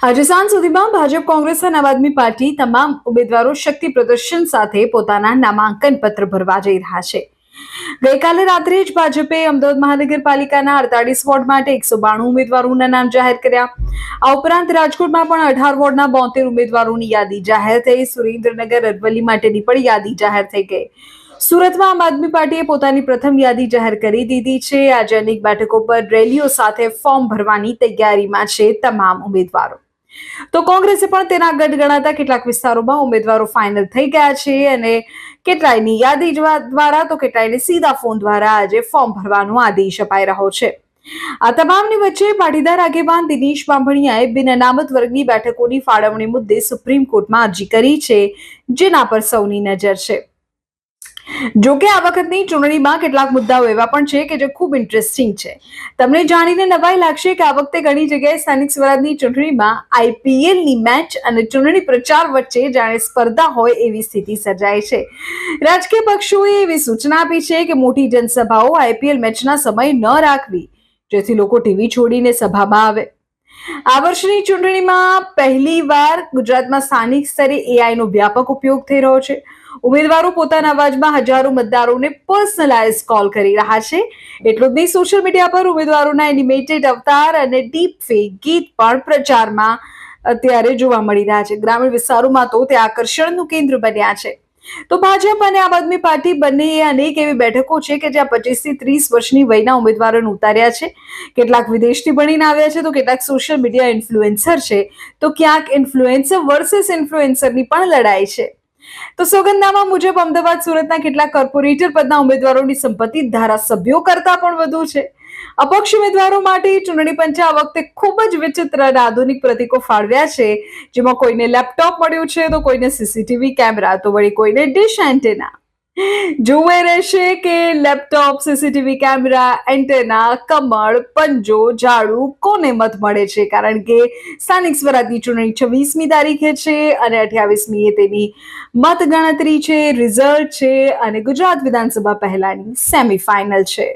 આજે સાંજ સુધીમાં ભાજપ, કોંગ્રેસ અને આમ આદમી પાર્ટી તમામ ઉમેદવારો શક્તિ પ્રદર્શન સાથે પોતાના નામાંકન પત્ર ભરવા જઈ રહ્યા છે. ગઈકાલે રાત્રે જ ભાજપે અમદાવાદ મહાનગરપાલિકાના 48 વોર્ડ માટે 192 ઉમેદવારોના નામ જાહેર કર્યા. આ ઉપરાંત રાજકોટમાં પણ 18 વોર્ડના 72 ઉમેદવારોની યાદી જાહેર થઈ. સુરેન્દ્રનગર, અરવલ્લી માટેની પણ યાદી જાહેર થઈ ગઈ. સુરતમાં આમ આદમી પાર્ટીએ પોતાની પ્રથમ યાદી જાહેર કરી દીધી છે. આજે અનેક બેઠકો પર રેલીઓ સાથે ફોર્મ ભરવાની તૈયારીમાં છે તમામ ઉમેદવારો. તો કોંગ્રેસે પણ તેના ગઢ ગણાતા કેટલાક વિસ્તારોમાં ઉમેદવારો ફાઇનલ થઈ ગયા છે અને કેટલાયની યાદી દ્વારા તો કેટલાયને સીધા ફોન દ્વારા આજે ફોર્મ ભરવાનો આદેશ અપાઈ રહ્યો છે. આ તમામની વચ્ચે પાટીદાર આગેવાન દિનેશ બાંભણિયાએ બિન અનામત વર્ગની બેઠકોની ફાળવણી મુદ્દે સુપ્રીમ કોર્ટમાં અરજી કરી છે, જેના પર સૌની નજર છે. જોકે આ વખતની ચૂંટણીમાં કેટલાક મુદ્દાઓ એવા પણ છે કે જે ખૂબ ઇન્ટરેસ્ટિંગ છે. તમને જાણીને નવાઈ લાગશે કે આ વખતે ઘણી જગ્યાએ સ્થાનિક સ્વરાજની ચૂંટણીમાં આઈપીએલની મેચ અને ચૂંટણી પ્રચાર વચ્ચે જાણે સ્પર્ધા હોય એવી સ્થિતિ સર્જાય છે. રાજકીય પક્ષોએ એવી સૂચના આપી છે કે મોટી જનસભાઓ આઈપીએલ મેચના સમય ન રાખવી, જેથી લોકો ટીવી છોડીને સભામાં આવે. આ વર્ષની ચૂંટણીમાં પહેલીવાર ગુજરાતમાં સ્થાનિક સ્તરે એઆઈનો વ્યાપક ઉપયોગ થઈ રહ્યો છે. ઉમેદવારો પોતાના અવાજમાં હજારો મતદારોને પર્સનલાઇઝ કોલ કરી રહ્યા છે. એટલું જ નહીં, સોશિયલ મીડિયા પર ઉમેદવારોના એનિમેટેડ અવતાર અને ડીપ ફેક ગીત પણ પ્રચારમાં અત્યારે જોવા મળી રહ્યા છે. ગ્રામીણ વિસ્તારોમાં તો તે આકર્ષણનું કેન્દ્ર બન્યા છે. તો ભાજપ અને આમ આદમી પાર્ટી બંનેએ અનેક એવી બેઠકો છે કે જ્યાં 25 થી 30 વર્ષની વયના ઉમેદવારોને ઉતાર્યા છે. કેટલાક વિદેશથી બનીને આવ્યા છે, તો કેટલાક સોશિયલ મીડિયા ઇન્ફ્લુએન્સર છે, તો ક્યાંક ઇન્ફ્લુએન્સર વર્સેસ ઇન્ફ્લુએન્સરની પણ લડાઈ છે. તો સોગંદનામા મુજબ અમદાવાદ, સુરતના કેટલાક કોર્પોરેટર પદના ઉમેદવારોની સંપત્તિ ધારાસભ્યો કરતા પણ વધુ છે. અપક્ષ ઉમેદવારો માટે ચૂંટણી પંચે આ વખતે ખૂબ જ વિચિત્ર અને આધુનિક પ્રતીકો ફાળવ્યા છે, જેમાં કોઈને લેપટોપ મળ્યું છે, તો કોઈને સીસીટીવી કેમેરા, તો વળી કોઈને ડિશ એન્ટેના. જોવે રહેશે કે લેપટોપ, સીસીટીવી કેમેરા, એન્ટેના, કમળ, પંજો, ઝાડુ કોને મત મળે છે, કારણ કે સ્થાનિક સ્વરાજની ચૂંટણી 26મી તારીખે છે અને 28મીએ તેની મત ગણતરી છે, રિઝલ્ટ છે અને ગુજરાત વિધાનસભા પહેલાની સેમીફાઇનલ છે.